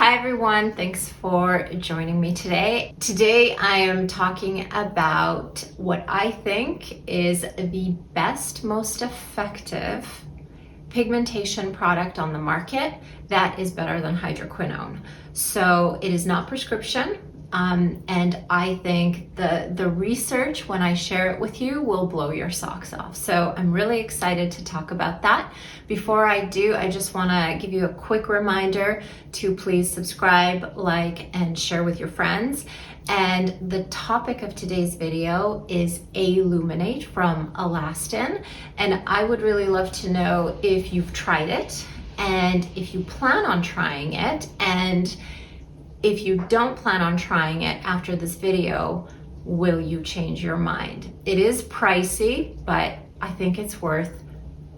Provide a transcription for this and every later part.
Hi everyone, thanks for joining me today. Today I am talking about what I think is the best, most effective pigmentation product on the market that is better than hydroquinone. So it is not prescription, and I think the research, when I share it with you, will blow your socks off. So I'm really excited to talk about that. Before I do, I just want to give you a quick reminder to please subscribe, like, and share with your friends. And the topic of today's video is A-Luminate from Alastin. And I would really love to know if you've tried it and if you plan on trying it. And if you don't plan on trying it after this video, will you change your mind? It is pricey, but I think it's worth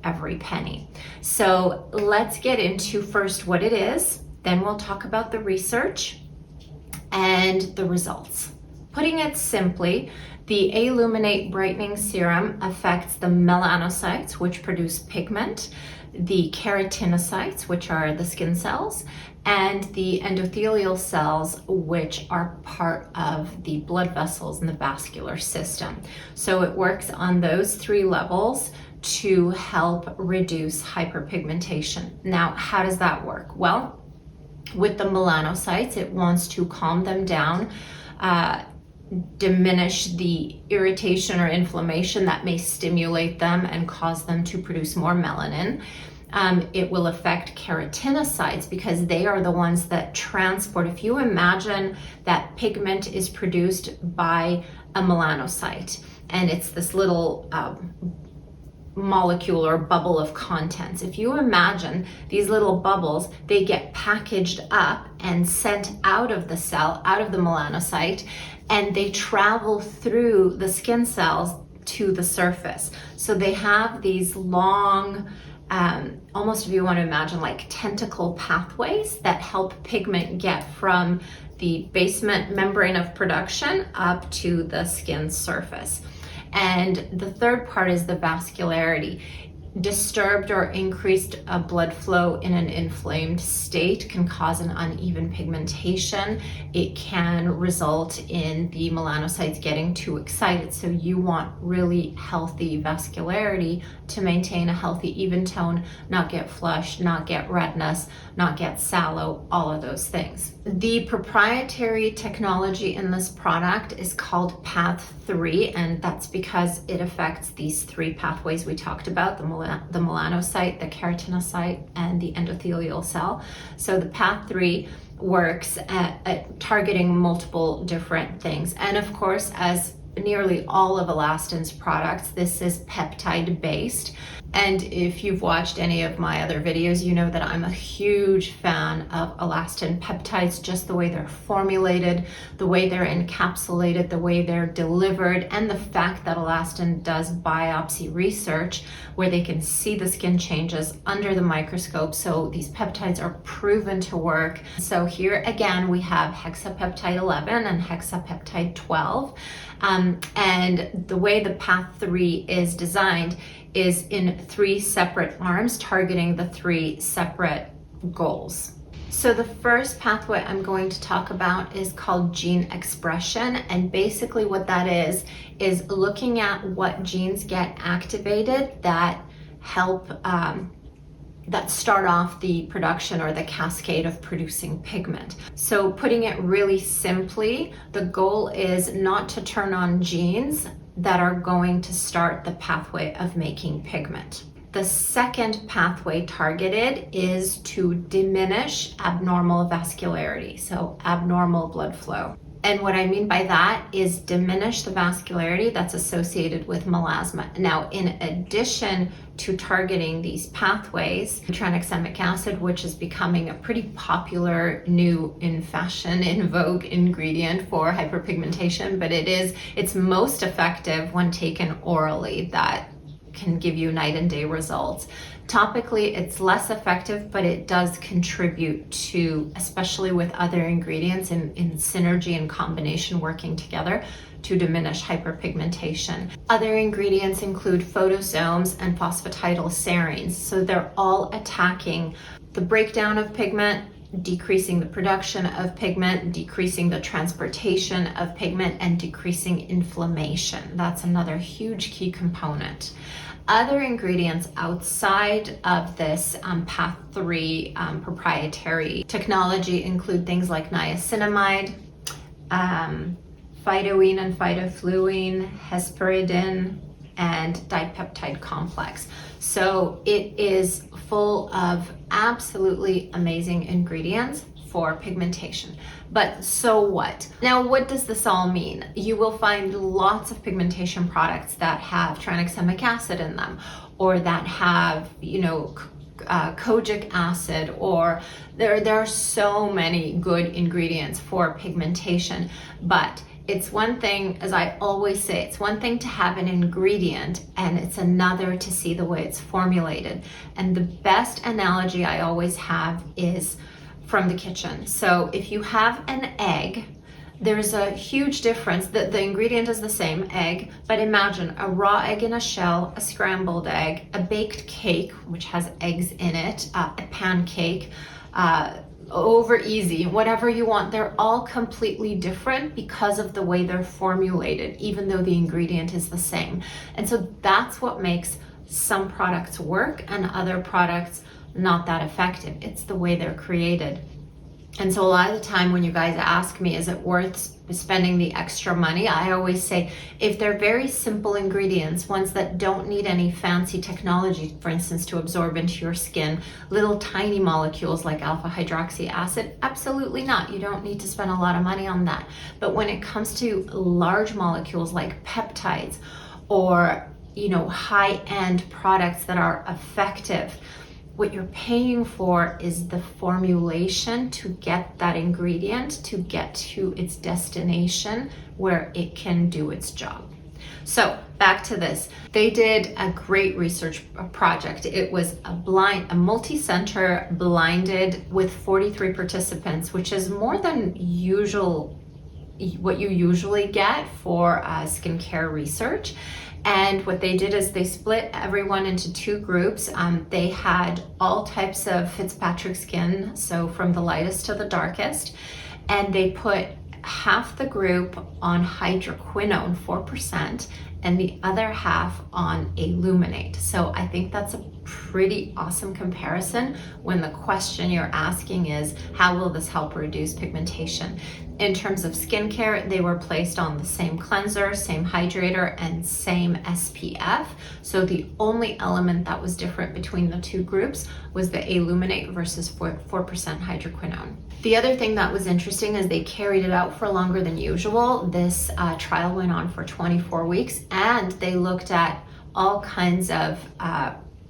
every penny. So let's get into first what it is, then we'll talk about the research and the results. Putting it simply, the A-Luminate Brightening Serum affects the melanocytes, which produce pigment, the keratinocytes, which are the skin cells, and the endothelial cells, which are part of the blood vessels in the vascular system. So it works on those three levels to help reduce hyperpigmentation. Now, how does that work? Well, with the melanocytes, it wants to calm them down, diminish the irritation or inflammation that may stimulate them and cause them to produce more melanin. It will affect keratinocytes because they are the ones that transport. If you imagine that pigment is produced by a melanocyte, and it's this little molecule or bubble of contents. If you imagine these little bubbles, they get packaged up and sent out of the cell, out of the melanocyte, and they travel through the skin cells to the surface. So they have these long, almost, if you want to imagine, like tentacle pathways that help pigment get from the basement membrane of production up to the skin surface. And the third part is the vascularity. Disturbed or increased blood flow in an inflamed state can cause an uneven pigmentation. It can result in the melanocytes getting too excited. So you want really healthy vascularity to maintain a healthy even tone, not get flushed, not get redness, not get sallow, all of those things. The proprietary technology in this product is called Path 3, and that's because it affects these three pathways we talked about, the melanocyte, the keratinocyte, and the endothelial cell. So the Path 3 works at targeting multiple different things. And of course, as nearly all of Alastin's products, this is peptide based. And if you've watched any of my other videos, you know that I'm a huge fan of Alastin peptides, just the way they're formulated, the way they're encapsulated, the way they're delivered, and the fact that Alastin does biopsy research where they can see the skin changes under the microscope. So these peptides are proven to work. So here again, we have hexapeptide 11 and hexapeptide 12. And the way the Path 3 is designed is in three separate arms targeting the three separate goals. So the first pathway I'm going to talk about is called gene expression. And basically what that is looking at what genes get activated that help, that start off the production or the cascade of producing pigment. So putting it really simply, the goal is not to turn on genes that are going to start the pathway of making pigment. The second pathway targeted is to diminish abnormal vascularity, so abnormal blood flow. And what I mean by that is diminish the vascularity that's associated with melasma. Now, in addition to targeting these pathways, tranexamic acid, which is becoming a pretty popular new in fashion, in vogue ingredient for hyperpigmentation, but it's most effective when taken orally. That can give you night and day results. Topically, it's less effective, but it does contribute to, especially with other ingredients in synergy and combination working together, to diminish hyperpigmentation. Other ingredients include photosomes and phosphatidylserines. So they're all attacking the breakdown of pigment, decreasing the production of pigment, decreasing the transportation of pigment, and decreasing inflammation. That's another huge key component. Other ingredients outside of this Path 3 proprietary technology include things like niacinamide, phytoene and phytofluene, hesperidin, and dipeptide complex. So it is full of absolutely amazing ingredients for pigmentation. But so what? Now, what does this all mean? You will find lots of pigmentation products that have tranexamic acid in them, or that have, kojic acid, or there are so many good ingredients for pigmentation. But it's one thing, as I always say, it's one thing to have an ingredient and it's another to see the way it's formulated. And the best analogy I always have is from the kitchen. So if you have an egg, there's a huge difference. The ingredient is the same, egg, but imagine a raw egg in a shell, a scrambled egg, a baked cake, which has eggs in it, a pancake, over easy, whatever you want. They're all completely different because of the way they're formulated, even though the ingredient is the same. And so that's what makes some products work and other products not that effective. It's the way they're created. And so a lot of the time when you guys ask me, is it worth spending the extra money? I always say, if they're very simple ingredients, ones that don't need any fancy technology, for instance, to absorb into your skin, little tiny molecules like alpha hydroxy acid, absolutely not. You don't need to spend a lot of money on that. But when it comes to large molecules like peptides or, high-end products that are effective, what you're paying for is the formulation to get that ingredient to get to its destination where it can do its job. So back to this. They did a great research project. It was a multi-center blinded with 43 participants, which is more than what you usually get for skincare research. And what they did is they split everyone into two groups. They had all types of Fitzpatrick skin, so from the lightest to the darkest, and they put half the group on hydroquinone, 4%, and the other half on A-Luminate. So I think that's a pretty awesome comparison when the question you're asking is, how will this help reduce pigmentation? In terms of skincare, they were placed on the same cleanser, same hydrator, and same SPF. So the only element that was different between the two groups was the A-Luminate versus 4% hydroquinone. The other thing that was interesting is they carried it out for longer than usual. This trial went on for 24 weeks, and they looked at all kinds of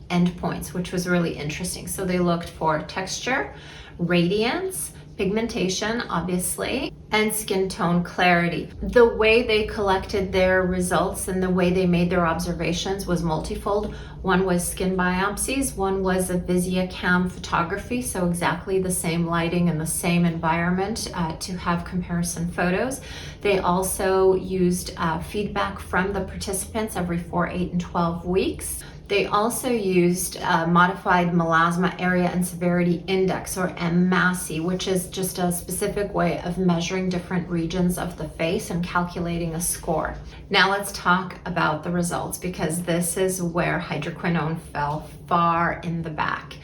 endpoints, which was really interesting. So they looked for texture, radiance, pigmentation, obviously, and skin tone clarity. The way they collected their results and the way they made their observations was multifold. One was skin biopsies, one was a VisiaCam photography, so exactly the same lighting and the same environment to have comparison photos. They also used feedback from the participants every 4, 8, and 12 weeks. They also used modified melasma area and severity index, or MMASI, which is just a specific way of measuring different regions of the face and calculating a score. Now let's talk about the results, because this is where hydroquinone fell far in the back.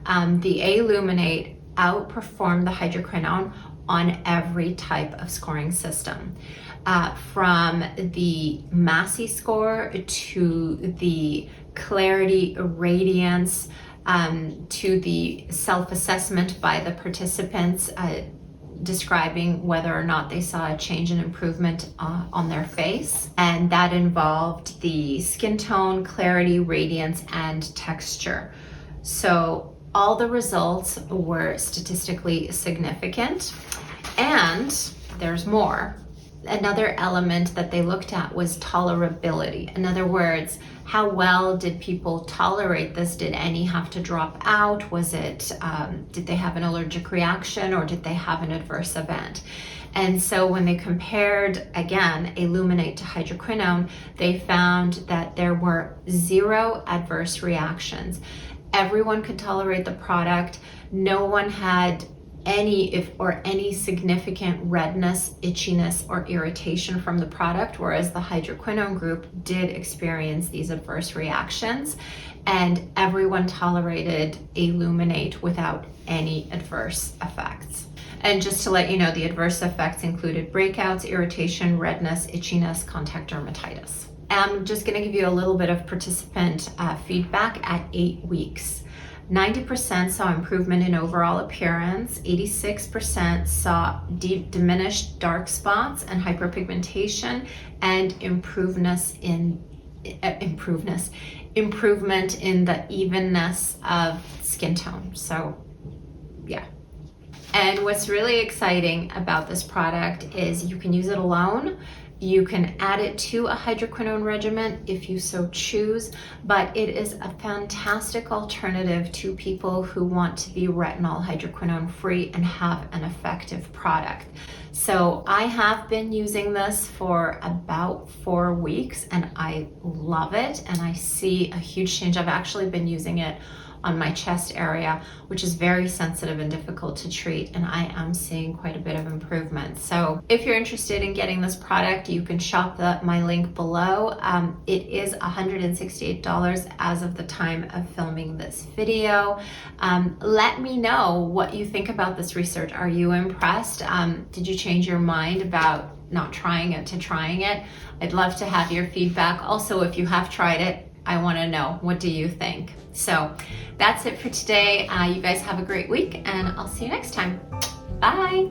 The A-Luminate outperformed the hydroquinone on every type of scoring system. From the MASI score to the clarity, radiance, to the self-assessment by the participants describing whether or not they saw a change in improvement on their face. And that involved the skin tone, clarity, radiance, and texture. So all the results were statistically significant. And there's more. Another element that they looked at was tolerability. In other words, how well did people tolerate this? Did any have to drop out? Was it, did they have an allergic reaction, or did they have an adverse event? And so when they compared, again, A-Luminate to hydroquinone, they found that there were 0 adverse reactions. Everyone could tolerate the product. No one had any significant redness, itchiness, or irritation from the product, whereas the hydroquinone group did experience these adverse reactions, and everyone tolerated A-Luminate without any adverse effects. And just to let you know, the adverse effects included breakouts, irritation, redness, itchiness, contact dermatitis. I'm just going to give you a little bit of participant feedback at 8 weeks. 90% saw improvement in overall appearance, 86% saw diminished dark spots and hyperpigmentation, and improvement in the evenness of skin tone. So yeah. And what's really exciting about this product is you can use it alone. You can add it to a hydroquinone regimen if you so choose, but it is a fantastic alternative to people who want to be retinol hydroquinone free and have an effective product. So I have been using this for about 4 weeks and I love it, and I see a huge change. I've actually been using it on my chest area, which is very sensitive and difficult to treat, and I am seeing quite a bit of improvement. So if you're interested in getting this product, you can shop my link below. It is $168 as of the time of filming this video. Let me know what you think about this research. Are you impressed? Did you change your mind about not trying it to trying it? I'd love to have your feedback. Also, if you have tried it, I want to know, what do you think? So that's it for today. You guys have a great week, and I'll see you next time. Bye.